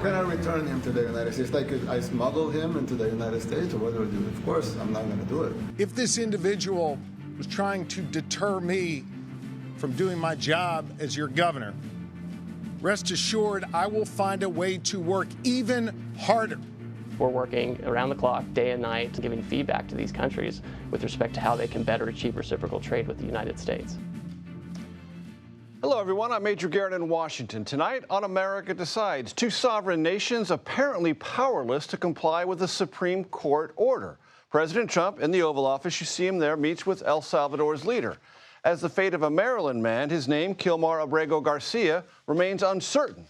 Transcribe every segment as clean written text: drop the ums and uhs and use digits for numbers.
can I return him to the United States? Like I smuggle him into the United States, or what do I do? Of course, I'm not going to do it. If this individual was trying to deter me from doing my job as your governor, rest assured I will find a way to work even harder. We're working around the clock, day and night, giving feedback to these countries with respect to how they can better achieve reciprocal trade with the United States. Hello, everyone. I'm Major Garrett in Washington. Tonight on America Decides, two sovereign nations apparently powerless to comply with a Supreme Court order. President Trump in the Oval Office, you see him there, meets with El Salvador's leader. As the fate of a Maryland man, his name, Kilmar Abrego Garcia, remains uncertain.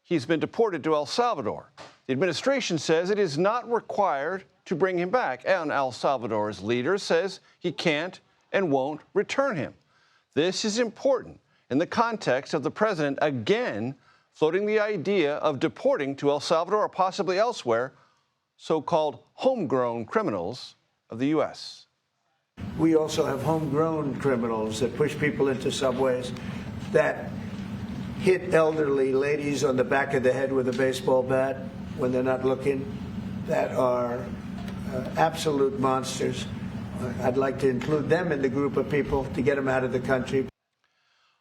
He's been deported to El Salvador. The administration says it is not required to bring him back, and El Salvador's leader says he can't and won't return him. This is important in the context of the president again floating the idea of deporting to El Salvador or possibly elsewhere so-called homegrown criminals of the U.S. We also have homegrown criminals that push people into subways, that hit elderly ladies on the back of the head with a baseball bat when they're not looking, that are absolute monsters. I'd like to include them in the group of people to get them out of the country.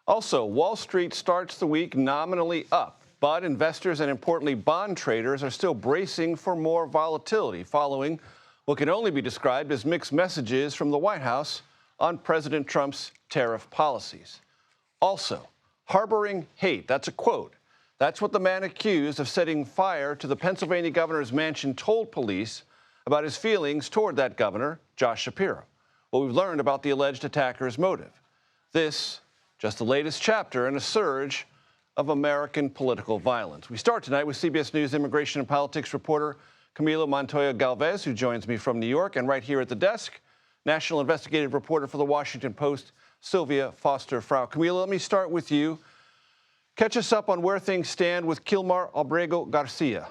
Also, Wall Street starts the week nominally up, but investors and importantly bond traders are still bracing for more volatility following what can only be described as mixed messages from the White House on President Trump's tariff policies. Also, harboring hate, that's a quote. That's what the man accused of setting fire to the Pennsylvania governor's mansion told police about his feelings toward that governor, Josh Shapiro. What we've learned about the alleged attacker's motive. This, just the latest chapter in a surge of American political violence. We start tonight with CBS News immigration and politics reporter Camilo Montoya Galvez, who joins me from New York, and right here at the desk, national investigative reporter for the Washington Post, Sylvia Foster-Frau. Camilo, let me start with you. Catch us up on where things stand with Kilmar Abrego Garcia.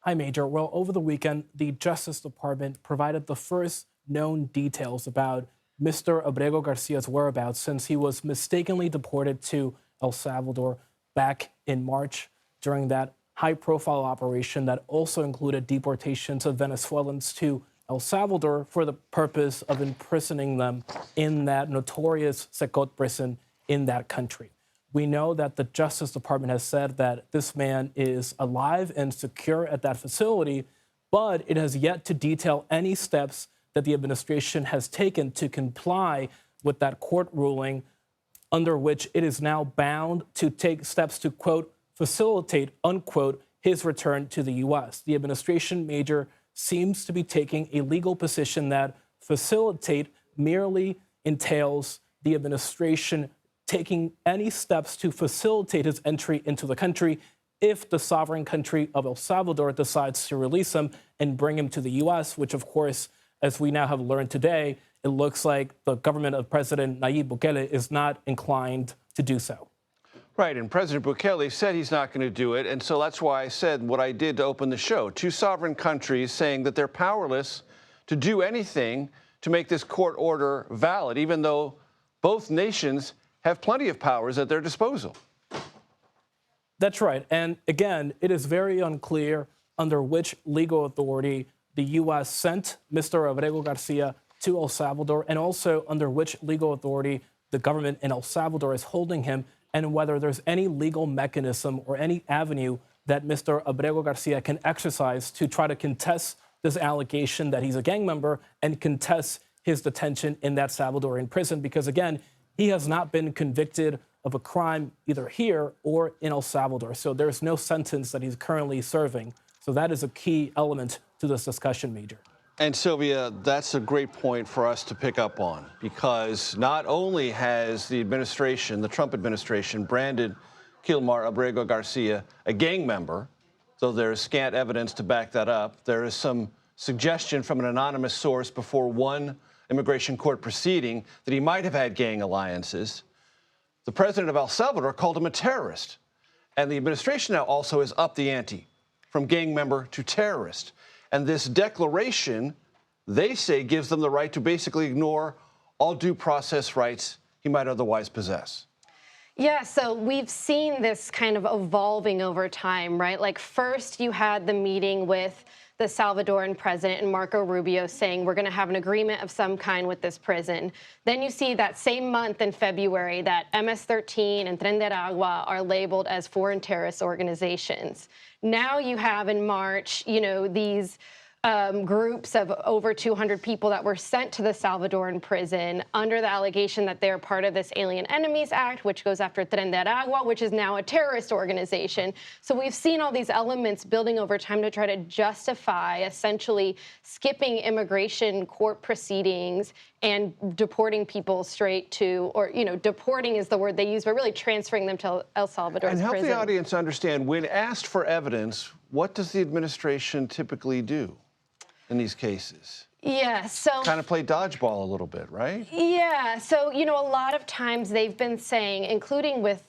Hi, Major. Well, over the weekend, the Justice Department provided the first known details about Mr. Abrego Garcia's whereabouts since he was mistakenly deported to El Salvador back in March during that high-profile operation that also included deportations of Venezuelans to El Salvador for the purpose of imprisoning them in that notorious Secot prison in that country. We know that the Justice Department has said that this man is alive and secure at that facility, but it has yet to detail any steps that the administration has taken to comply with that court ruling under which it is now bound to take steps to, quote, facilitate, unquote, his return to the U.S. The administration, Major, seems to be taking a legal position that facilitate merely entails the administration taking any steps to facilitate his entry into the country if the sovereign country of El Salvador decides to release him and bring him to the U.S., which, of course, as we now have learned today, it looks like the government of President Nayib Bukele is not inclined to do so. Right, and President Bukele said he's not going to do it, and so that's why I said what I did to open the show. Two sovereign countries saying that they're powerless to do anything to make this court order valid, even though both nations have plenty of powers at their disposal. That's right. And again, it is very unclear under which legal authority the U.S. sent Mr. Abrego Garcia to El Salvador, and also under which legal authority the government in El Salvador is holding him, and whether there's any legal mechanism or any avenue that Mr. Abrego Garcia can exercise to try to contest this allegation that he's a gang member and contest his detention in that Salvadorian prison. Because again, he has not been convicted of a crime either here or in El Salvador. So there's no sentence that he's currently serving. So that is a key element to this discussion, Major. And Sylvia, that's a great point for us to pick up on, because not only has the administration, the Trump administration, branded Kilmar Abrego Garcia a gang member, though there's scant evidence to back that up. There is some suggestion from an anonymous source before one immigration court proceeding that he might have had gang alliances. The president of El Salvador called him a terrorist. And the administration now also has upped the ante from gang member to terrorist. And this declaration, they say, gives them the right to basically ignore all due process rights he might otherwise possess. Yeah, so we've seen this kind of evolving over time, right? Like first you had the meeting with the Salvadoran president and Marco Rubio saying we're going to have an agreement of some kind with this prison. Then you see that same month in February that MS-13 and Tren de Aragua are labeled as foreign terrorist organizations. Now you have in March, these groups of over 200 people that were sent to the Salvadoran prison under the allegation that they're part of this Alien Enemies Act, which goes after Tren de Aragua, which is now a terrorist organization. So we've seen all these elements building over time to try to justify essentially skipping immigration court proceedings and deporting people straight to, or, deporting is the word they use, but really transferring them to El Salvador's prison. And help prison. the audience understand, when asked for evidence, what does the administration typically do in these cases? Yeah, so kind of play dodgeball a little bit, right? Yeah, so, a lot of times they've been saying, including with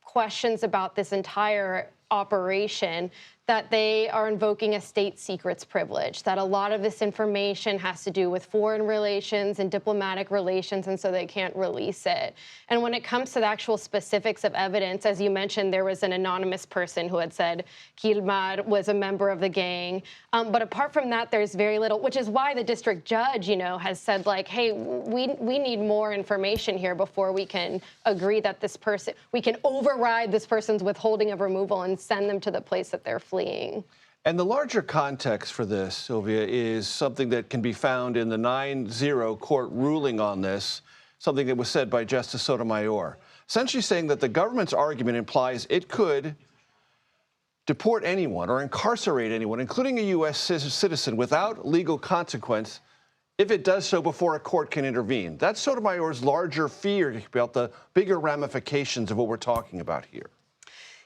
questions about this entire operation, that they are invoking a state secrets privilege, that a lot of this information has to do with foreign relations and diplomatic relations, and so they can't release it. And when it comes to the actual specifics of evidence, as you mentioned, there was an anonymous person who had said Gilmar was a member of the gang. But apart from that, there's very little, which is why the district judge, has said, like, hey, we need more information here before we can agree that this person, we can override this person's withholding of removal and send them to the place that they're fleeing. And the larger context for this, Sylvia, is something that can be found in the 9-0 court ruling on this, something that was said by Justice Sotomayor, essentially saying that the government's argument implies it could deport anyone or incarcerate anyone, including a U.S. citizen, without legal consequence if it does so before a court can intervene. That's Sotomayor's larger fear about the bigger ramifications of what we're talking about here.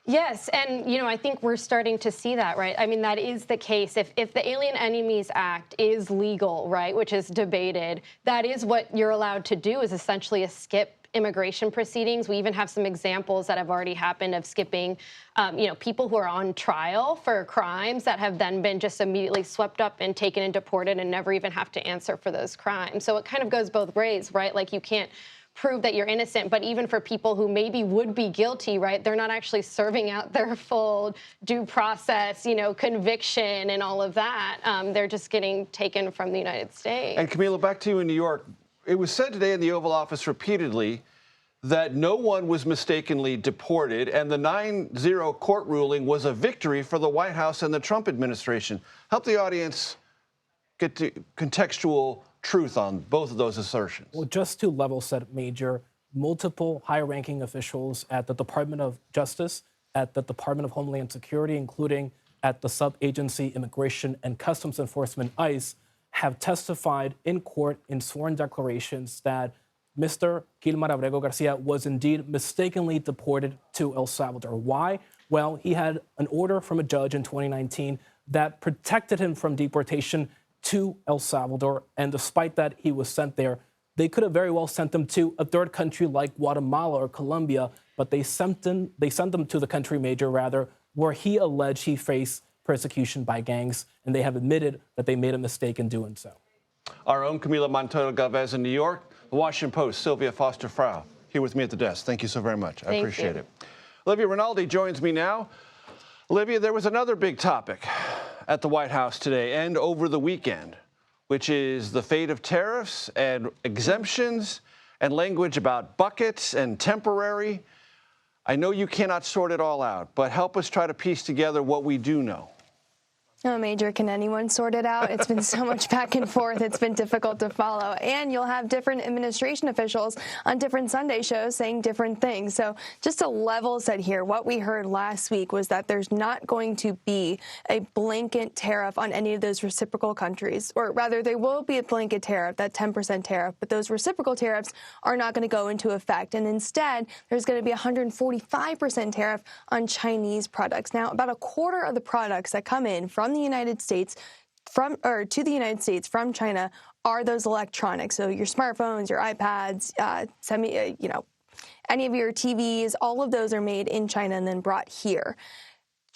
Yes, and, I think we're starting to see that, right? I mean, that is the case. If the Alien Enemies Act is legal, right, which is debated, that is what you're allowed to do, is essentially skip immigration proceedings. We even have some examples that have already happened of skipping, people who are on trial for crimes that have then been just immediately swept up and taken and deported and never even have to answer for those crimes. So it kind of goes both ways, right? Like, you can't prove that you're innocent, but even for people who maybe would be guilty, right, they're not actually serving out their full due process, conviction and all of that. They're just getting taken from the United States. And Camila, back to you in New York. It was said today in the Oval Office repeatedly that no one was mistakenly deported, and the 9-0 court ruling was a victory for the White House and the Trump administration. Help the audience get to contextual truth on both of those assertions. Well, just to level set, Major, multiple high-ranking officials at the Department of Justice, at the Department of Homeland Security, including at the sub-agency Immigration and Customs Enforcement, ICE, have testified in court in sworn declarations that Mr. Gilmar Abrego Garcia was indeed mistakenly deported to El Salvador. Why? Well, he had an order from a judge in 2019 that protected him from deportation to El Salvador, and despite that, he was sent there. They could have very well sent him to a third country like Guatemala or Colombia, but they sent him to the country, Major, rather, where he alleged he faced persecution by gangs, and they have admitted that they made a mistake in doing so. Our own Camila Montoya Galvez in New York, the Washington Post, Sylvia Foster-Frau, here with me at the desk. Thank you so very much. I appreciate it. Olivia Rinaldi joins me now. Olivia, there was another big topic at the White House today and over the weekend, which is the fate of tariffs and exemptions and language about buckets and temporary. I know you cannot sort it all out, but help us try to piece together what we do know. Oh, Major, can anyone sort it out? It's been so much back and forth. It's been difficult to follow. And you'll have different administration officials on different Sunday shows saying different things. So just to level set here, what we heard last week was that there's not going to be a blanket tariff on any of those reciprocal countries, or rather there will be a blanket tariff, that 10% tariff, but those reciprocal tariffs are not going to go into effect. And instead, there's going to be a 145% tariff on Chinese products. Now, about a quarter of the products that come in from the United States to the United States from China are those electronics. So your smartphones, your iPads, any of your TVs, all of those are made in China and then brought here.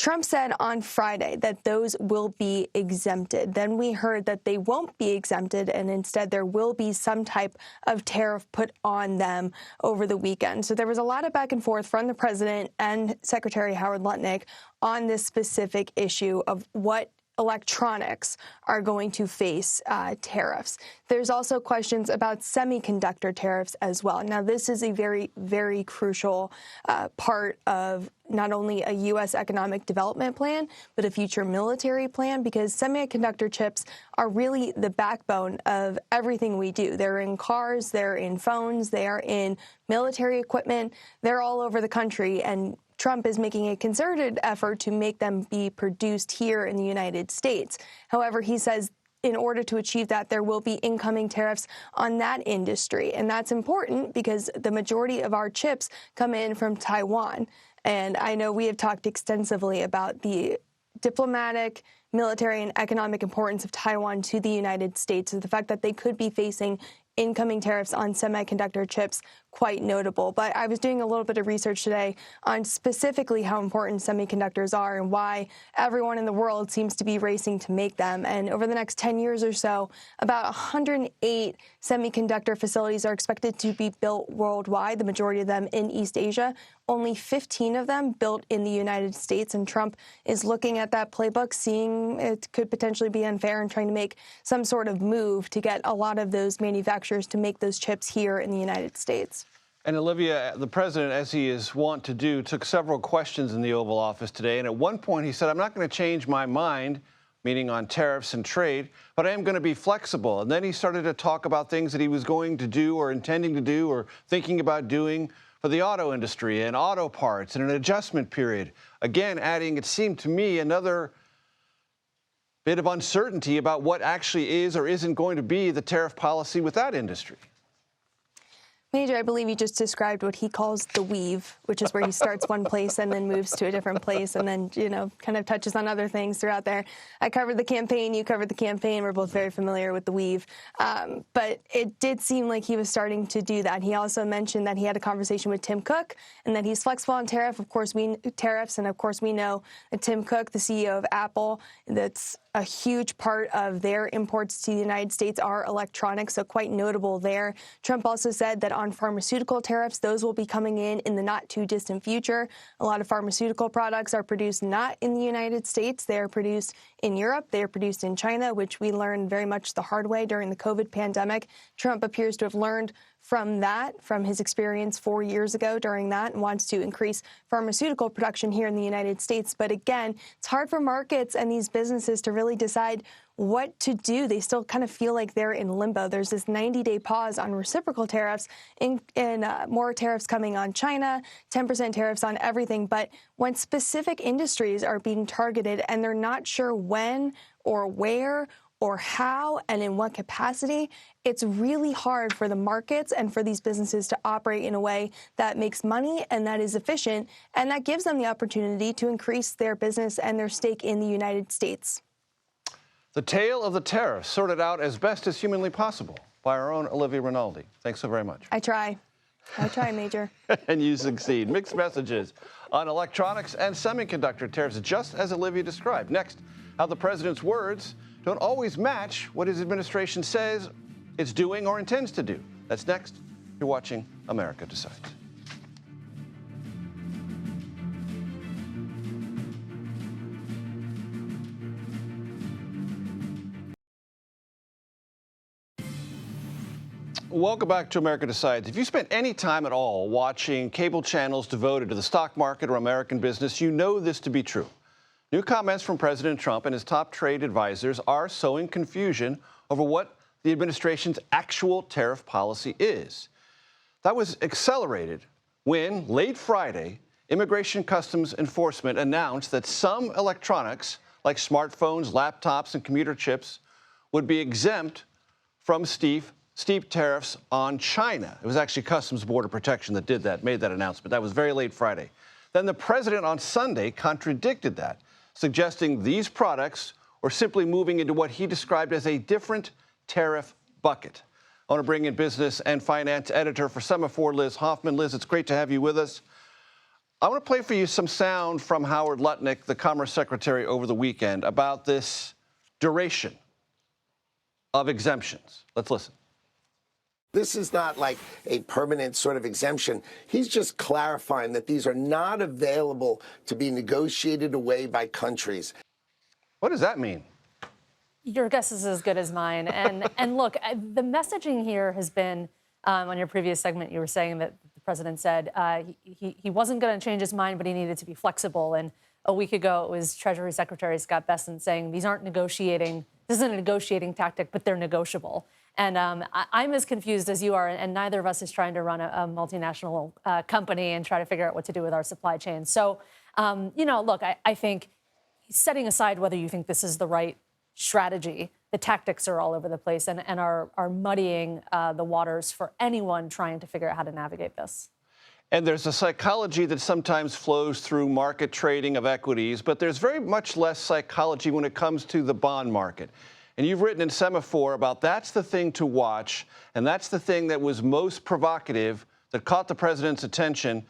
Trump said on Friday that those will be exempted. Then we heard that they won't be exempted, and instead there will be some type of tariff put on them over the weekend. So there was a lot of back and forth from the president and Secretary Howard Lutnick on this specific issue of what electronics are going to face tariffs. There's also questions about semiconductor tariffs as well. Now, this is a very, very crucial part of not only a U.S. economic development plan, but a future military plan, because semiconductor chips are really the backbone of everything we do. They're in cars, they're in phones, they are in military equipment, they're all over the country, and Trump is making a concerted effort to make them be produced here in the United States. However, he says in order to achieve that, there will be incoming tariffs on that industry. And that's important because the majority of our chips come in from Taiwan. And I know we have talked extensively about the diplomatic, military, and economic importance of Taiwan to the United States, and the fact that they could be facing incoming tariffs on semiconductor chips, quite notable. But I was doing a little bit of research today on specifically how important semiconductors are and why everyone in the world seems to be racing to make them. And over the next 10 years or so, about 108 semiconductor facilities are expected to be built worldwide, the majority of them in East Asia. Only 15 of them built in the United States, and Trump is looking at that playbook, seeing it could potentially be unfair and trying to make some sort of move to get a lot of those manufacturers to make those chips here in the United States. And Olivia, the president, as he is wont to do, took several questions in the Oval Office today. And at one point he said, I'm not going to change my mind, meaning on tariffs and trade, but I am going to be flexible. And then he started to talk about things that he was going to do or intending to do or thinking about doing for the auto industry and auto parts and an adjustment period. Again, adding, it seemed to me, another bit of uncertainty about what actually is or isn't going to be the tariff policy with that industry. Major, I believe you just described what he calls the weave, which is where he starts one place and then moves to a different place and then, kind of touches on other things throughout there. I covered the campaign. You covered the campaign. We're both very familiar with the weave. But it did seem like he was starting to do that. He also mentioned that he had a conversation with Tim Cook and that he's flexible on tariffs. And of course, we know that Tim Cook, the CEO of Apple, that's a huge part of their imports to the United States are electronics, so quite notable there. Trump also said that on pharmaceutical tariffs, those will be coming in the not-too-distant future. A lot of pharmaceutical products are produced not in the United States. They are produced in Europe. They are produced in China, which we learned very much the hard way during the COVID pandemic. Trump appears to have learned from his experience 4 years ago during that, and wants to increase pharmaceutical production here in the United States. But again, it's hard for markets and these businesses to really decide what to do. They still kind of feel like they're in limbo. There's this 90-day pause on reciprocal tariffs and more tariffs coming on China, 10% tariffs on everything. But when specific industries are being targeted and they're not sure when or where or how and in what capacity, it's really hard for the markets and for these businesses to operate in a way that makes money and that is efficient, and that gives them the opportunity to increase their business and their stake in the United States. The tale of the tariffs sorted out as best as humanly possible by our own Olivia Rinaldi. Thanks so very much. I try, Major. And you succeed. Mixed messages on electronics and semiconductor tariffs, just as Olivia described. Next, how the president's words don't always match what his administration says it's doing or intends to do. That's next. You're watching America Decides. Welcome back to America Decides. If you spent any time at all watching cable channels devoted to the stock market or American business, you know this to be true. New comments from President Trump and his top trade advisors are sowing confusion over what the administration's actual tariff policy is. That was accelerated when, late Friday, Immigration Customs Enforcement announced that some electronics, like smartphones, laptops, and computer chips, would be exempt from steep tariffs on China. It was actually Customs Border Protection that made that announcement. That was very late Friday. Then the president on Sunday contradicted that, suggesting these products were simply moving into what he described as a different tariff bucket. I want to bring in business and finance editor for Semaphore, Liz Hoffman. Liz, it's great to have you with us. I want to play for you some sound from Howard Lutnick, the Commerce Secretary, over the weekend about this duration of exemptions. Let's listen. This is not like a permanent sort of exemption. He's just clarifying that these are not available to be negotiated away by countries. What does that mean? Your guess is as good as mine. And look, the messaging here has been, on your previous segment, you were saying that the president said he wasn't going to change his mind, but he needed to be flexible. And a week ago, it was Treasury Secretary Scott Bessent saying these aren't negotiating. This isn't a negotiating tactic, but they're negotiable. And I'm as confused as you are, and neither of us is trying to run a multinational company and try to figure out what to do with our supply chain. So, look, I think setting aside whether you think this is the right strategy, the tactics are all over the place and are muddying the waters for anyone trying to figure out how to navigate this. And there's a psychology that sometimes flows through market trading of equities, but there's very much less psychology when it comes to the bond market. And you've written in Semaphore about that's the thing to watch, and that's the thing that was most provocative, that caught the president's attention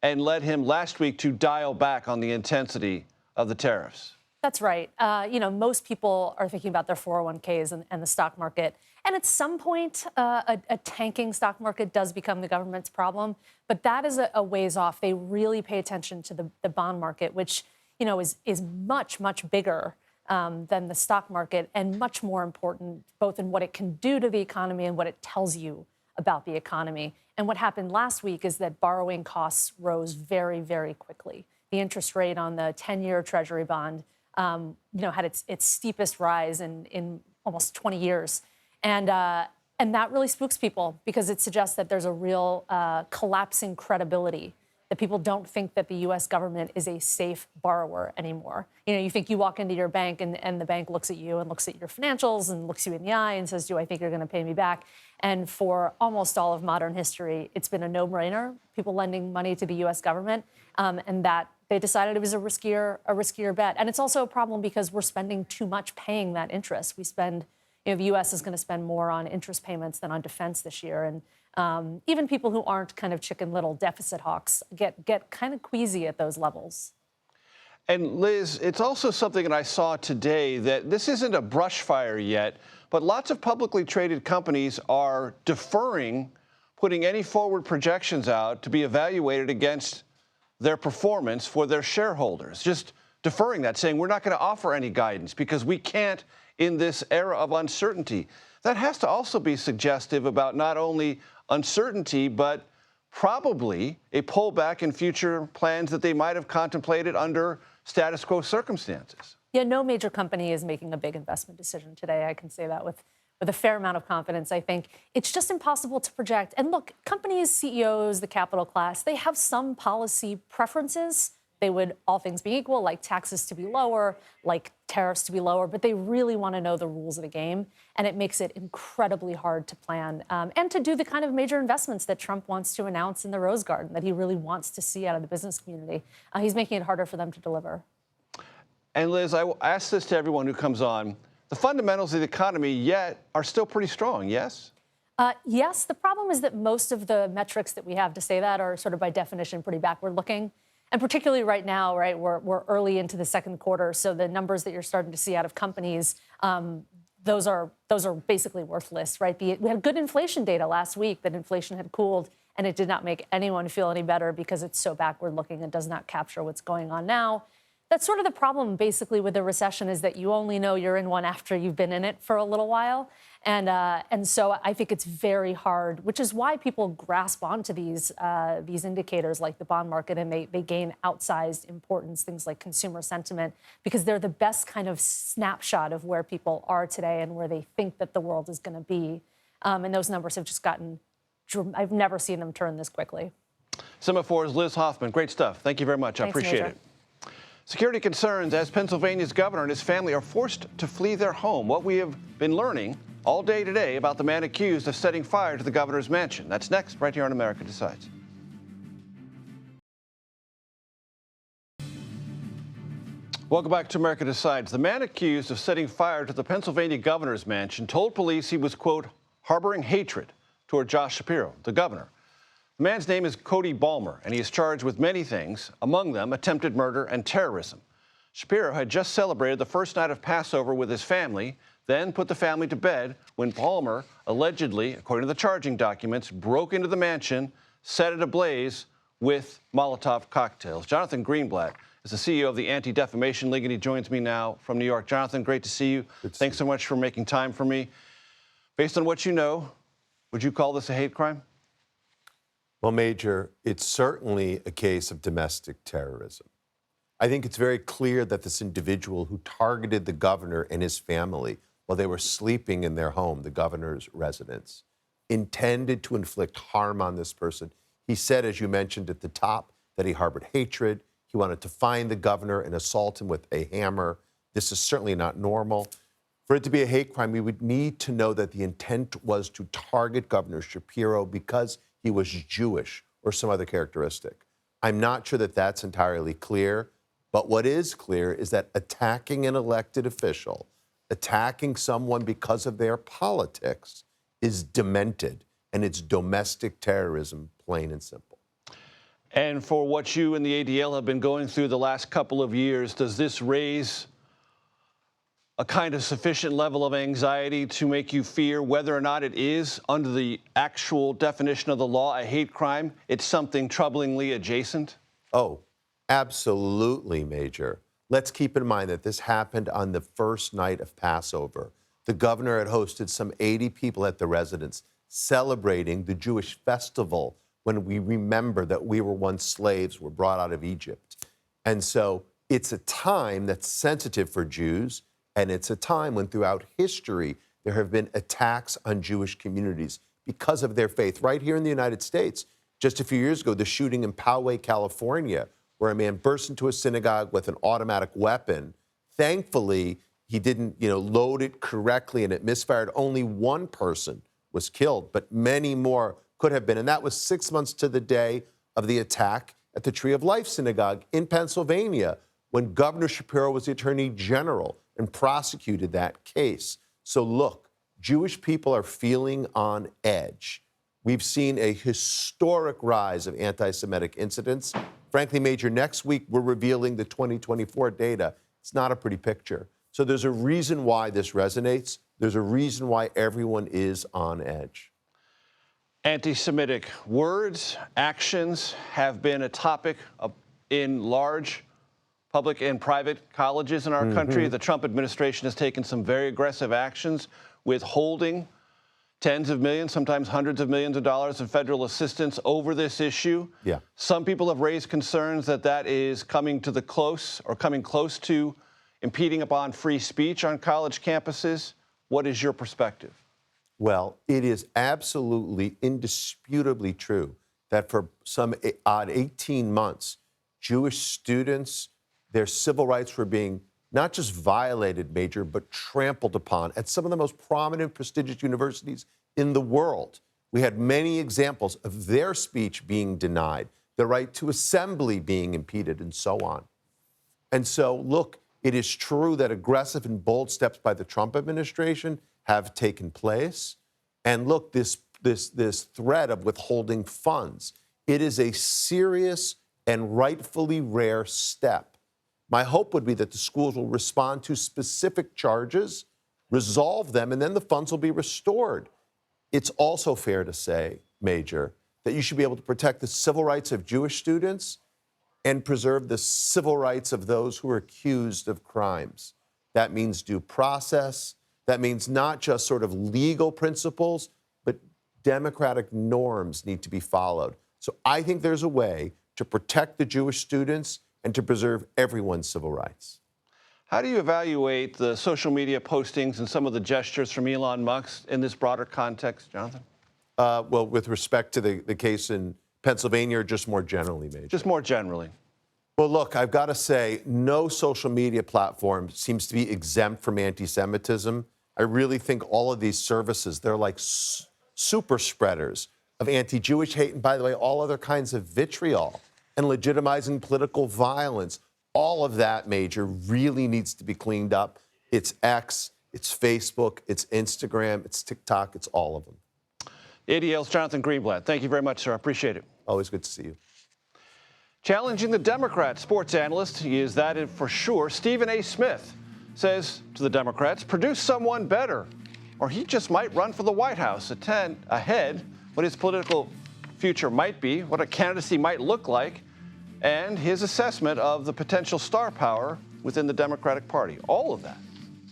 and led him last week to dial back on the intensity of the tariffs. That's right. Most people are thinking about their 401ks and the stock market. And at some point, a tanking stock market does become the government's problem. But that is a ways off. They really pay attention to the bond market, which, is much, much bigger than the stock market and much more important, both in what it can do to the economy and what it tells you about the economy. And what happened last week is that borrowing costs rose very, very quickly. The interest rate on the 10-year Treasury bond had its steepest rise in almost 20 years. And that really spooks people because it suggests that there's a real collapsing credibility, that people don't think that the U.S. government is a safe borrower anymore. You think you walk into your bank and the bank looks at you and looks at your financials and looks you in the eye and says, do I think you're going to pay me back? And for almost all of modern history, it's been a no-brainer, people lending money to the U.S. government, and that they decided it was a riskier bet. And it's also a problem because we're spending too much paying that interest. We spend, the U.S. is going to spend more on interest payments than on defense this year. And even people who aren't kind of Chicken Little deficit hawks get kind of queasy at those levels. And Liz, it's also something that I saw today that this isn't a brush fire yet, but lots of publicly traded companies are deferring putting any forward projections out to be evaluated against their performance for their shareholders, just deferring that, saying we're not going to offer any guidance because we can't in this era of uncertainty. That has to also be suggestive about not only uncertainty, but probably a pullback in future plans that they might have contemplated under status quo circumstances. Yeah, no major company is making a big investment decision today. I can say that with a fair amount of confidence. I think it's just impossible to project. And look, companies, CEOs, the capital class, they have some policy preferences. They would, all things being equal, like taxes to be lower, like tariffs to be lower, but they really want to know the rules of the game. And it makes it incredibly hard to plan and to do the kind of major investments that Trump wants to announce in the Rose Garden, that he really wants to see out of the business community. He's making it harder for them to deliver. And Liz, I will ask this to everyone who comes on. The fundamentals of the economy yet are still pretty strong, yes? Yes. The problem is that most of the metrics that we have to say that are sort of by definition pretty backward looking. And particularly right now, right, we're early into the second quarter. So the numbers that you're starting to see out of companies, those are basically worthless, right? We had good inflation data last week that inflation had cooled, and it did not make anyone feel any better because it's so backward looking and does not capture what's going on now. That's sort of the problem, basically, with the recession is that you only know you're in one after you've been in it for a little while. And so I think it's very hard, which is why people grasp onto these indicators like the bond market, and they gain outsized importance, things like consumer sentiment, because they're the best kind of snapshot of where people are today and where they think that the world is going to be. And those numbers have just I've never seen them turn this quickly. Semaphore's Liz Hoffman, great stuff. Thank you very much. Thanks, I appreciate Major. it. Security concerns as Pennsylvania's governor and his family are forced to flee their home. What we have been learning all day today about the man accused of setting fire to the governor's mansion. That's next, right here on America Decides. Welcome back to America Decides. The man accused of setting fire to the Pennsylvania governor's mansion told police he was, quote, harboring hatred toward Josh Shapiro, the governor. The man's name is Cody Balmer, and he is charged with many things, among them attempted murder and terrorism. Shapiro had just celebrated the first night of Passover with his family, then put the family to bed when Balmer allegedly, according to the charging documents, broke into the mansion, set it ablaze with Molotov cocktails. Jonathan Greenblatt is the CEO of the Anti-Defamation League, and he joins me now from New York. Jonathan, great to see you. Thanks so much for making time for me. Based on what you know, would you call this a hate crime? Well, Major, it's certainly a case of domestic terrorism. I think it's very clear that this individual who targeted the governor and his family while they were sleeping in their home, the governor's residence, intended to inflict harm on this person. He said, as you mentioned at the top, that he harbored hatred. He wanted to find the governor and assault him with a hammer. This is certainly not normal. For it to be a hate crime, we would need to know that the intent was to target Governor Shapiro because he was Jewish or some other characteristic. I'm not sure that that's entirely clear, but what is clear is that attacking an elected official, attacking someone because of their politics, is demented, and it's domestic terrorism, plain and simple. And for what you and the ADL have been going through the last couple of years, does this raise a kind of sufficient level of anxiety to make you fear whether or not it is, under the actual definition of the law, a hate crime? It's something troublingly adjacent? Oh, absolutely, Major. Let's keep in mind that this happened on the first night of Passover. The governor had hosted some 80 people at the residence celebrating the Jewish festival when we remember that we were once slaves, were brought out of Egypt. And so it's a time that's sensitive for Jews, and it's a time when throughout history there have been attacks on Jewish communities because of their faith. Right here in the United States, just a few years ago, the shooting in Poway, California, where a man burst into a synagogue with an automatic weapon. Thankfully, he didn't, load it correctly and it misfired. Only one person was killed, but many more could have been. And that was 6 months to the day of the attack at the Tree of Life Synagogue in Pennsylvania, when Governor Shapiro was the Attorney General and prosecuted that case. So look, Jewish people are feeling on edge. We've seen a historic rise of anti-Semitic incidents. Frankly, Major, next week we're revealing the 2024 data. It's not a pretty picture. So there's a reason why this resonates. There's a reason why everyone is on edge. Anti-Semitic words, actions have been a topic in large public and private colleges in our country. The Trump administration has taken some very aggressive actions, withholding tens of millions, sometimes hundreds of millions of dollars in federal assistance over this issue. Yeah. Some people have raised concerns that that is coming close to impeding upon free speech on college campuses. What is your perspective? Well, it is absolutely, indisputably true that for some odd 18 months, Jewish students, their civil rights were being not just violated, Major, but trampled upon at some of the most prominent, prestigious universities in the world. We had many examples of their speech being denied, the right to assembly being impeded, and so on. And so, look, it is true that aggressive and bold steps by the Trump administration have taken place. And look, this threat of withholding funds, it is a serious and rightfully rare step. My hope would be that the schools will respond to specific charges, resolve them, and then the funds will be restored. It's also fair to say, Major, that you should be able to protect the civil rights of Jewish students and preserve the civil rights of those who are accused of crimes. That means due process. That means not just sort of legal principles, but democratic norms need to be followed. So I think there's a way to protect the Jewish students and to preserve everyone's civil rights. How do you evaluate the social media postings and some of the gestures from Elon Musk in this broader context, Jonathan? Well, with respect to the case in Pennsylvania, or just more generally, Major? Just more generally. Well, look, I've got to say, no social media platform seems to be exempt from anti-Semitism. I really think all of these services, they're like super spreaders of anti-Jewish hate, and by the way, all other kinds of vitriol and legitimizing political violence. All of that, Major, really needs to be cleaned up. It's X, it's Facebook, it's Instagram, it's TikTok, it's all of them. ADL's Jonathan Greenblatt. Thank you very much, sir. I appreciate it. Always good to see you. Challenging the Democrats, sports analyst, he is that for sure, Stephen A. Smith says to the Democrats, produce someone better, or he just might run for the White House ahead what his political future might be, what a candidacy might look like, and his assessment of the potential star power within the Democratic Party. All of that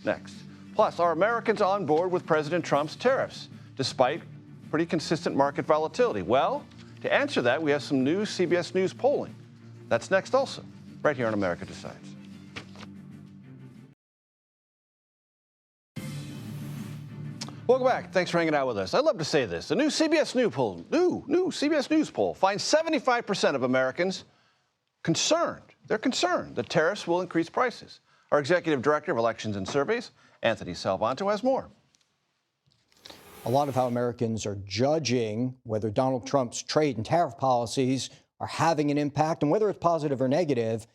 next. Plus, are Americans on board with President Trump's tariffs, despite pretty consistent market volatility? Well, to answer that, we have some new CBS News polling. That's next also, right here on America Decides. Welcome back. Thanks for hanging out with us. I'd love to say this. A new CBS News poll, new CBS News poll finds 75% of Americans concerned. They're concerned that tariffs will increase prices. Our executive director of elections and surveys, Anthony Salvador, has more. A lot of how Americans are judging whether Donald Trump's trade and tariff policies are having an impact, and whether it's positive or negative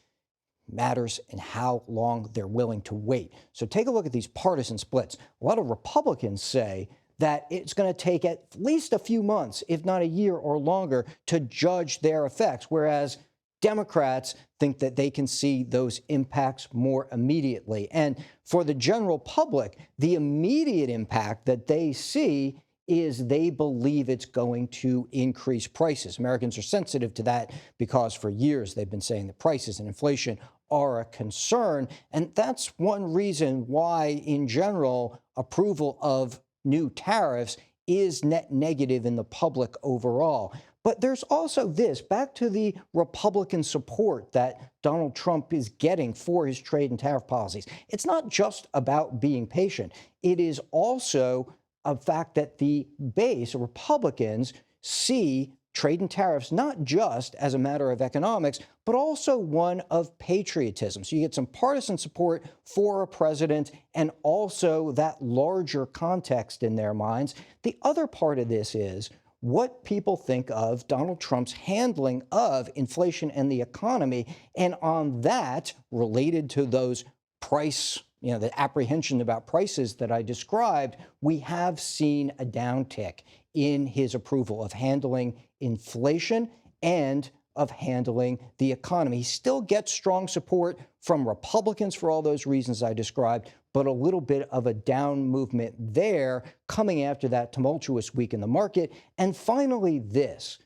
matters in how long they're willing to wait. So take a look at these partisan splits. A lot of Republicans say that it's going to take at least a few months, if not a year or longer, to judge their effects, whereas Democrats think that they can see those impacts more immediately. And for the general public, the immediate impact that they see is they believe it's going to increase prices. Americans are sensitive to that because for years they've been saying that prices and inflation are a concern. And that's one reason why, in general, approval of new tariffs is net negative in the public overall. But there's also this, back to the Republican support that Donald Trump is getting for his trade and tariff policies. It's not just about being patient. It is also a fact that the base, Republicans, see trade and tariffs not just as a matter of economics, but also one of patriotism. So you get some partisan support for a president and also that larger context in their minds. The other part of this is what people think of Donald Trump's handling of inflation and the economy. And on that, related to those price, the apprehension about prices that I described, we have seen a downtick in his approval of handling inflation and of handling the economy. He still gets strong support from Republicans for all those reasons I described, but a little bit of a down movement there coming after that tumultuous week in the market. And finally, this.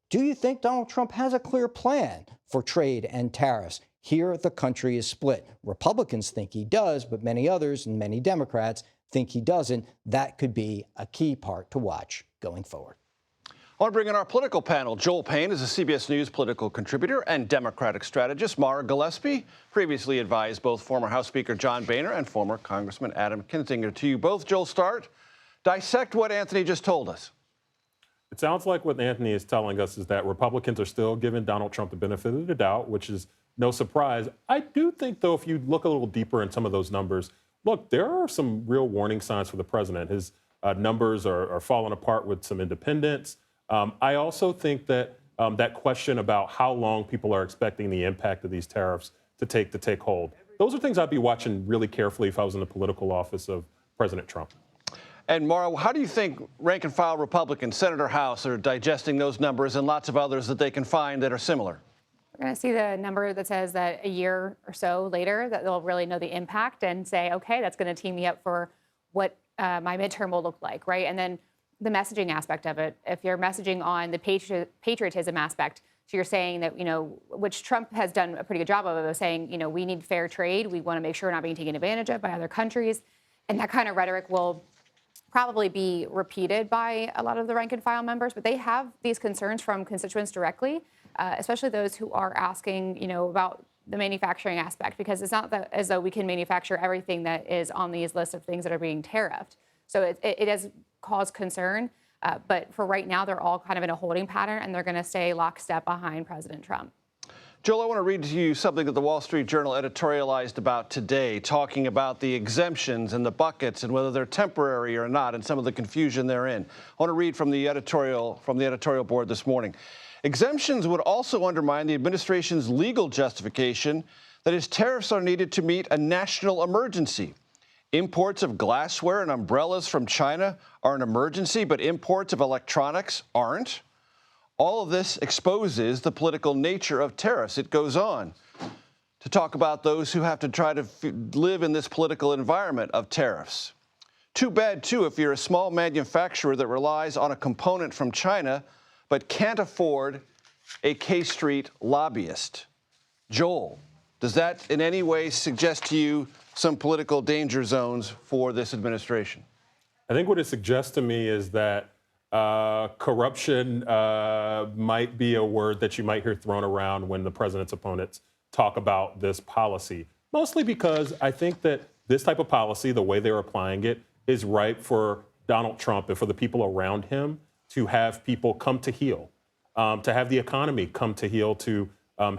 Do you think Donald Trump has a clear plan for trade and tariffs? Here, the country is split. Republicans think he does, but many others and many Democrats think he doesn't. That could be a key part to watch going forward. I want to bring in our political panel. Joel Payne is a CBS News political contributor and Democratic strategist. Mara Gillespie previously advised both former House Speaker John Boehner and former Congressman Adam Kinzinger. To you both, Joel, start. Dissect what Anthony just told us. It sounds like what Anthony is telling us is that Republicans are still giving Donald Trump the benefit of the doubt, which is no surprise. I do think, though, if you look a little deeper in some of those numbers, look, there are some real warning signs for the president. His numbers are falling apart with some independents. I also think that that question about how long people are expecting the impact of these tariffs to take hold, those are things I'd be watching really carefully if I was in the political office of President Trump. And Mara, how do you think rank-and-file Republicans, Senator House, are digesting those numbers and lots of others that they can find that are similar? We're going to see the number that says that a year or so later that they'll really know the impact and say, okay, that's going to tee me up for what my midterm will look like, right? And then the messaging aspect of it, if you're messaging on the patriotism aspect, so you're saying that, which Trump has done a pretty good job of saying, we need fair trade. We want to make sure we're not being taken advantage of by other countries. And that kind of rhetoric will probably be repeated by a lot of the rank and file members, but they have these concerns from constituents directly, especially those who are asking, about the manufacturing aspect, because it's not as though we can manufacture everything that is on these lists of things that are being tariffed. So it does cause concern, but for right now, they're all kind of in a holding pattern, and they're going to stay lockstep behind President Trump. Joel, I want to read to you something that the Wall Street Journal editorialized about today, talking about the exemptions and the buckets and whether they're temporary or not and some of the confusion therein. I want to read from the editorial board this morning. Exemptions would also undermine the administration's legal justification that its tariffs are needed to meet a national emergency. Imports of glassware and umbrellas from China are an emergency, but imports of electronics aren't. All of this exposes the political nature of tariffs. It goes on to talk about those who have to try to live in this political environment of tariffs. Too bad, too, if you're a small manufacturer that relies on a component from China but can't afford a K Street lobbyist. Joel, does that in any way suggest to you some political danger zones for this administration? I think what it suggests to me is that corruption might be a word that you might hear thrown around when the president's opponents talk about this policy, mostly because I think that this type of policy, the way they're applying it, is ripe for Donald Trump and for the people around him to have people come to heel, to have the economy come to heel to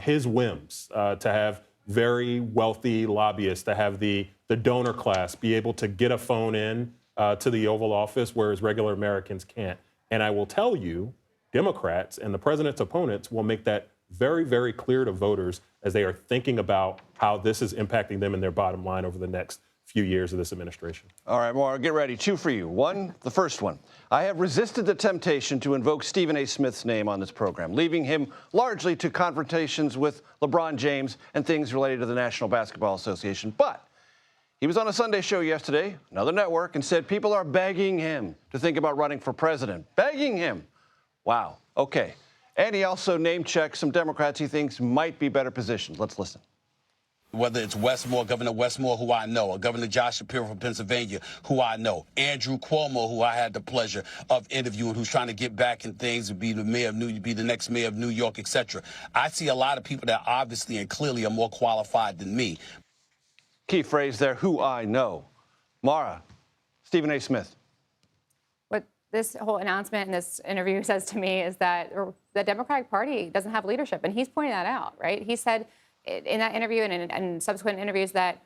his whims, to have very wealthy lobbyists, to have the donor class be able to get a phone in to the Oval Office, whereas regular Americans can't. And I will tell you, Democrats and the president's opponents will make that very, very clear to voters as they are thinking about how this is impacting them and their bottom line over the next few years of this administration. All right, Maura, get ready. Two for you. One, the first one. I have resisted the temptation to invoke Stephen A. Smith's name on this program, leaving him largely to confrontations with LeBron James and things related to the National Basketball Association. But he was on a Sunday show yesterday, another network, and said people are begging him to think about running for president. Begging him. Wow. Okay. And he also name-checked some Democrats he thinks might be better positioned. Let's listen. Whether it's Westmore, Governor Westmore, who I know, or Governor Josh Shapiro from Pennsylvania, who I know, Andrew Cuomo, who I had the pleasure of interviewing, who's trying to get back in things to be the mayor of be the next mayor of New York, etc. I see a lot of people that obviously and clearly are more qualified than me. Key phrase there, who I know. Maura, Stephen A. Smith. What this whole announcement and this interview says to me is that the Democratic Party doesn't have leadership, and he's pointing that out, right? He said in that interview and in subsequent interviews that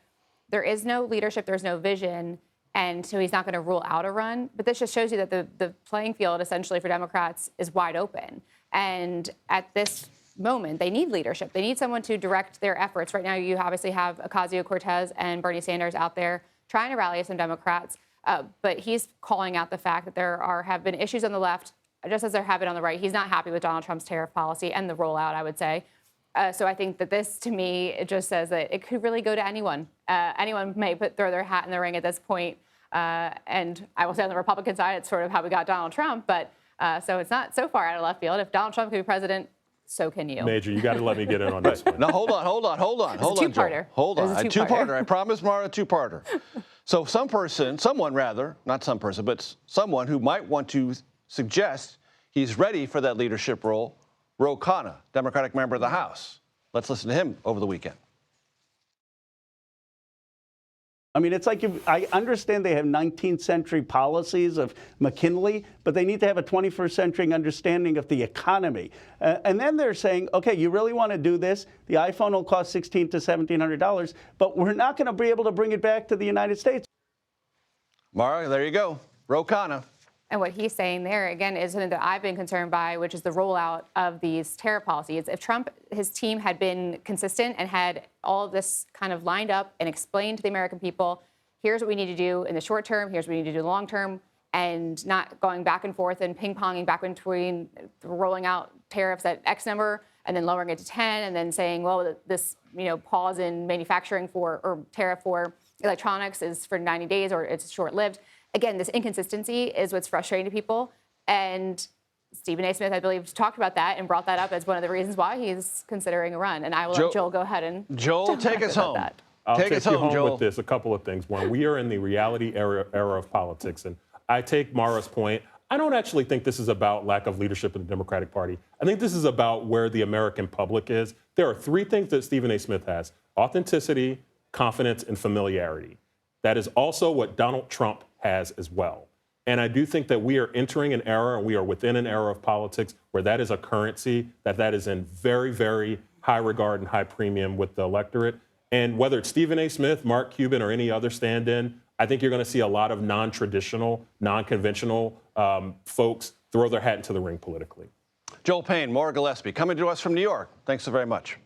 there is no leadership, there's no vision, and so he's not going to rule out a run. But this just shows you that the playing field essentially for Democrats is wide open. And at this moment, they need leadership. They need someone to direct their efforts. Right now, you obviously have Ocasio-Cortez and Bernie Sanders out there trying to rally some Democrats, but he's calling out the fact that there have been issues on the left, just as there have been on the right. He's not happy with Donald Trump's tariff policy and the rollout, I would say. So I think that this, to me, it just says that it could really go to anyone. Anyone may throw their hat in the ring at this point. And I will say on the Republican side, it's sort of how we got Donald Trump. But so it's not so far out of left field. If Donald Trump can be president, so can you. Major, you got to let me get in on this one. Now, hold on, two-parter. Hold on. A A two-parter. I promised Maura a two-parter. So someone who might want to suggest he's ready for that leadership role, Ro Khanna, Democratic member of the House. Let's listen to him over the weekend. I mean, it's like I understand they have 19th century policies of McKinley, but they need to have a 21st century understanding of the economy. And then they're saying, okay, you really want to do this? The iPhone will cost $1,600 to $1,700, but we're not going to be able to bring it back to the United States. Maura, there you go. Ro Khanna. And what he's saying there, again, is something that I've been concerned by, which is the rollout of these tariff policies. If Trump, his team, had been consistent and had all of this kind of lined up and explained to the American people, here's what we need to do in the short term, here's what we need to do in the long term, and not going back and forth and ping-ponging back between rolling out tariffs at X number and then lowering it to 10 and then saying, well, this pause in manufacturing or tariff for electronics is for 90 days or it's short-lived. Again, this inconsistency is what's frustrating to people. And Stephen A. Smith, I believe, talked about that and brought that up as one of the reasons why he's considering a run. And I will let Joel go ahead and take us home. I'll take you home with this. A couple of things. One, we are in the reality era of politics. And I take Maura's point. I don't actually think this is about lack of leadership in the Democratic Party. I think this is about where the American public is. There are three things that Stephen A. Smith has: authenticity, confidence, and familiarity. That is also what Donald Trump has as well. And I do think that we are entering an era, and we are within an era of politics where that is a currency, that is in very, very high regard and high premium with the electorate. And whether it's Stephen A. Smith, Mark Cuban, or any other stand-in, I think you're going to see a lot of non-traditional, non-conventional folks throw their hat into the ring politically. Joel Payne, Maura Gillespie, coming to us from New York. Thanks so very much.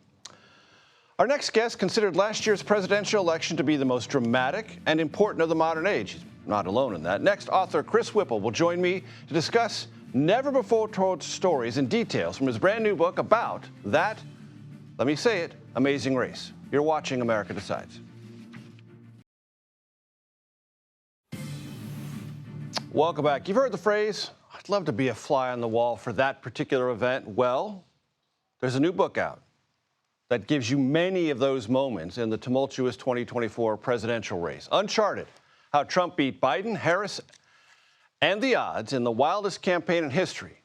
Our next guest considered last year's presidential election to be the most dramatic and important of the modern age. He's not alone in that. Next, author Chris Whipple will join me to discuss never-before-told stories and details from his brand new book about that, let me say it, amazing race. You're watching America Decides. Welcome back. You've heard the phrase, I'd love to be a fly on the wall for that particular event. Well, there's a new book out that gives you many of those moments in the tumultuous 2024 presidential race. Uncharted, how Trump beat Biden, Harris, and the odds in the wildest campaign in history,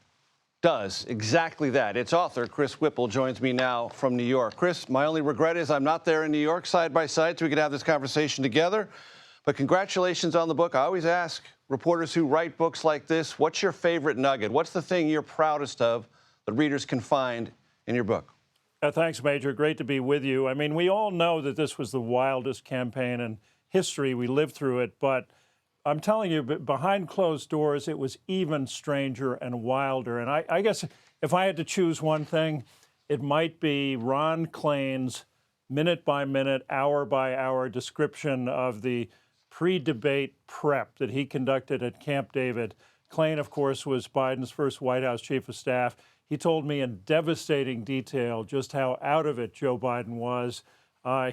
does exactly that. Its author, Chris Whipple, joins me now from New York. Chris, my only regret is I'm not there in New York side by side so we could have this conversation together. But congratulations on the book. I always ask reporters who write books like this, what's your favorite nugget? What's the thing you're proudest of that readers can find in your book? Thanks, Major. Great to be with you. I mean, we all know that this was the wildest campaign in history. We lived through it. But I'm telling you, behind closed doors, it was even stranger and wilder. And I guess if I had to choose one thing, it might be Ron Klain's minute-by-minute, hour-by-hour description of the pre-debate prep that he conducted at Camp David. Klain, of course, was Biden's first White House chief of staff. He told me in devastating detail just how out of it Joe Biden was.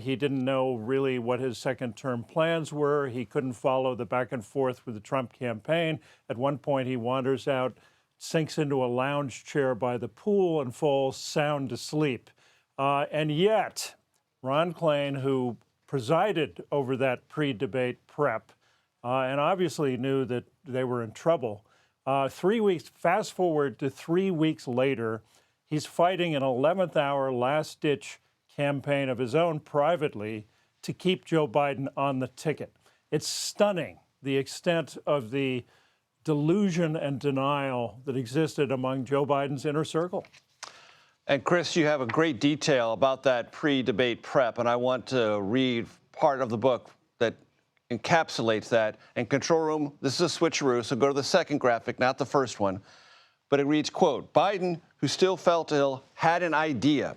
He didn't know really what his second-term plans were. He couldn't follow the back and forth with the Trump campaign. At one point, he wanders out, sinks into a lounge chair by the pool, and falls sound asleep. And yet, Ron Klain, who presided over that pre-debate prep, and obviously knew that they were in trouble, 3 weeks, fast forward to 3 weeks later, he's fighting an 11th hour last-ditch campaign of his own privately to keep Joe Biden on the ticket. It's stunning, the extent of the delusion and denial that existed among Joe Biden's inner circle. And Chris, you have a great detail about that pre-debate prep, and I want to read part of the book that encapsulates that. And Control Room, this is a switcheroo, so go to the second graphic, not the first one. But it reads, quote, Biden, who still felt ill, had an idea.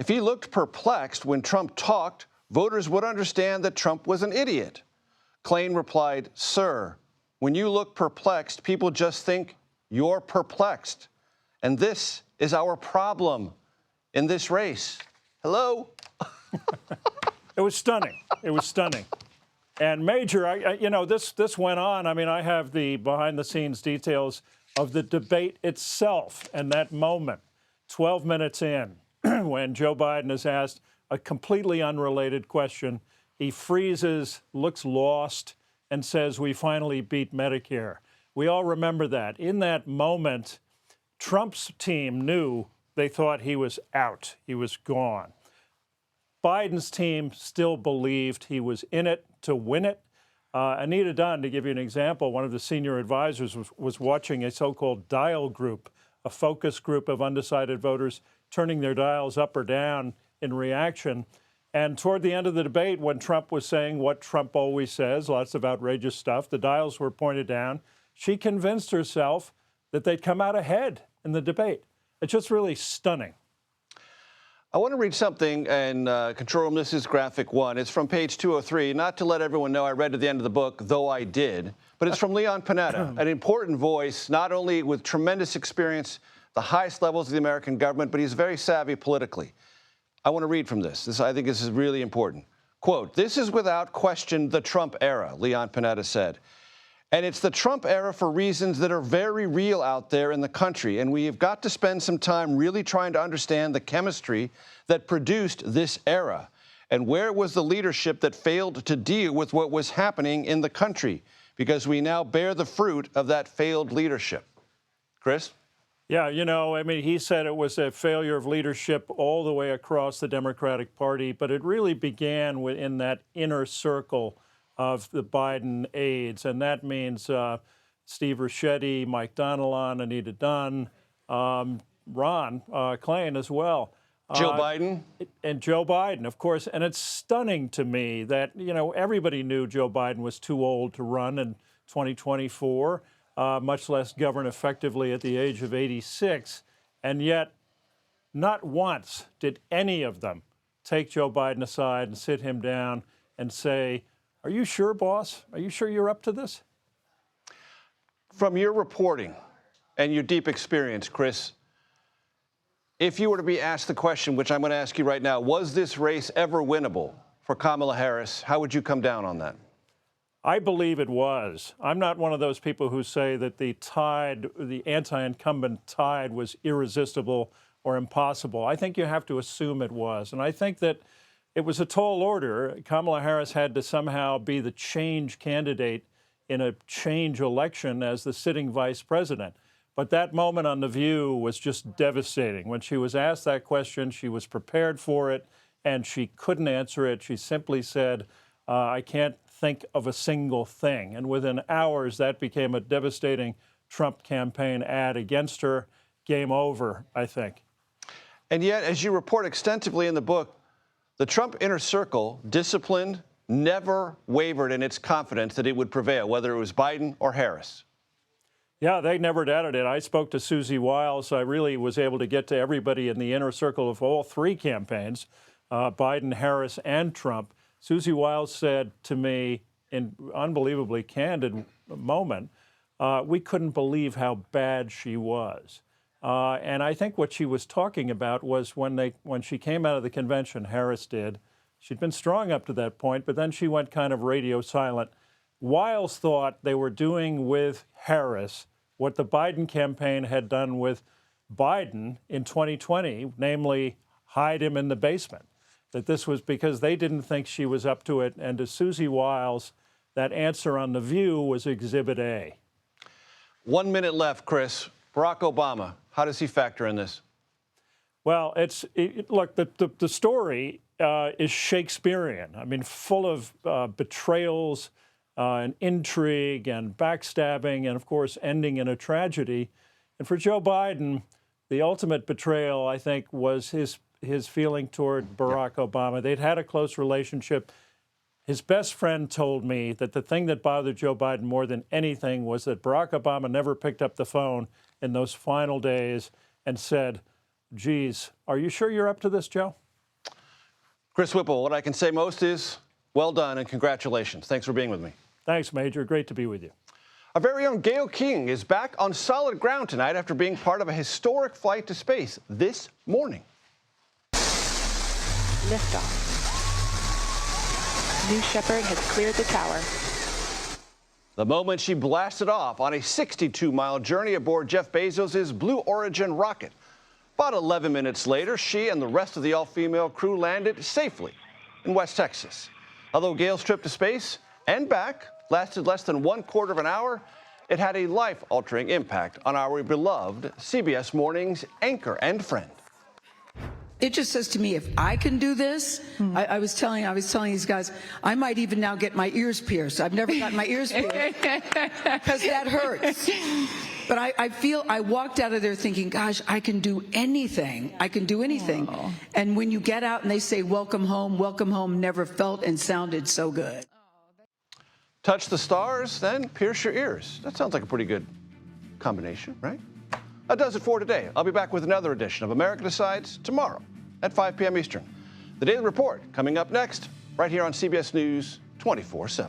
If he looked perplexed when Trump talked, voters would understand that Trump was an idiot. Klain replied, sir, when you look perplexed, people just think you're perplexed. And this is our problem in this race. Hello? It was stunning. It was stunning. And Major, this went on. I mean, I have the behind-the-scenes details of the debate itself and that moment, 12 minutes in, when Joe Biden is asked a completely unrelated question. He freezes, looks lost, and says, we finally beat Medicare. We all remember that. In that moment, Trump's team knew they thought he was out. He was gone. Biden's team still believed he was in it to win it. Anita Dunn, to give you an example, one of the senior advisors was watching a so-called dial group, a focus group of undecided voters turning their dials up or down in reaction. And toward the end of the debate, when Trump was saying what Trump always says, lots of outrageous stuff, the dials were pointed down. She convinced herself that they'd come out ahead in the debate. It's just really stunning. I want to read something, and Control Room, this is graphic one. It's from page 203. Not to let everyone know I read to the end of the book, though I did, but it's from Leon Panetta, an important voice, not only with tremendous experience, the highest levels of the American government, but he's very savvy politically. I want to read from this. I think this is really important. Quote, this is without question the Trump era, Leon Panetta said. And it's the Trump era for reasons that are very real out there in the country. And we have got to spend some time really trying to understand the chemistry that produced this era. And where was the leadership that failed to deal with what was happening in the country? Because we now bear the fruit of that failed leadership. Chris? Yeah, I mean, he said it was a failure of leadership all the way across the Democratic Party, but it really began within that inner circle of the Biden aides, and that means Steve Ricchetti, Mike Donilon, Anita Dunn, Ron Klain as well. Joe Biden? And Joe Biden, of course. And it's stunning to me that, everybody knew Joe Biden was too old to run in 2024, much less govern effectively at the age of 86. And yet, not once did any of them take Joe Biden aside and sit him down and say, are you sure, boss? Are you sure you're up to this? From your reporting and your deep experience, Chris, if you were to be asked the question, which I'm going to ask you right now, was this race ever winnable for Kamala Harris? How would you come down on that? I believe it was. I'm not one of those people who say that the tide, the anti-incumbent tide, was irresistible or impossible. I think you have to assume it was. And I think that it was a tall order. Kamala Harris had to somehow be the change candidate in a change election as the sitting vice president. But that moment on The View was just devastating. When she was asked that question, she was prepared for it, and she couldn't answer it. She simply said, I can't think of a single thing. And within hours, that became a devastating Trump campaign ad against her. Game over, I think. And yet, as you report extensively in the book, the Trump inner circle, disciplined, never wavered in its confidence that it would prevail, whether it was Biden or Harris. Yeah, they never doubted it. I spoke to Susie Wiles. I really was able to get to everybody in the inner circle of all three campaigns, Biden, Harris, and Trump. Susie Wiles said to me in unbelievably candid moment, we couldn't believe how bad she was. And I think what she was talking about was when she came out of the convention, Harris did, she'd been strong up to that point, but then she went kind of radio silent. Wiles thought they were doing with Harris what the Biden campaign had done with Biden in 2020, namely hide him in the basement. That this was because they didn't think she was up to it. And to Susie Wiles, that answer on The View was Exhibit A. 1 minute left, Chris. Barack Obama, how does he factor in this? Well, look, the story is Shakespearean. I mean, full of betrayals and intrigue and backstabbing and, of course, ending in a tragedy. And for Joe Biden, the ultimate betrayal, I think, was his feeling toward Barack Obama. They'd had a close relationship. His best friend told me that the thing that bothered Joe Biden more than anything was that Barack Obama never picked up the phone in those final days and said, geez, are you sure you're up to this, Joe? Chris Whipple, what I can say most is well done and congratulations. Thanks for being with me. Thanks, Major. Great to be with you. Our very own Gayle King is back on solid ground tonight after being part of a historic flight to space this morning. Liftoff. New Shepard has cleared the tower. The moment she blasted off on a 62-mile journey aboard Jeff Bezos' Blue Origin rocket. About 11 minutes later, she and the rest of the all-female crew landed safely in West Texas. Although Gayle's trip to space and back lasted less than 1/4 of an hour, it had a life-altering impact on our beloved CBS Mornings anchor and friend. It just says to me, if I can do this, I was telling these guys, I might even now get my ears pierced. I've never gotten my ears pierced because that hurts. But I walked out of there thinking, gosh, I can do anything. I can do anything. Aww. And when you get out and they say, welcome home, never felt and sounded so good. Touch the stars, then pierce your ears. That sounds like a pretty good combination, right? That does it for today. I'll be back with another edition of America Decides tomorrow at 5 p.m. Eastern. The Daily Report coming up next, right here on CBS News 24/7.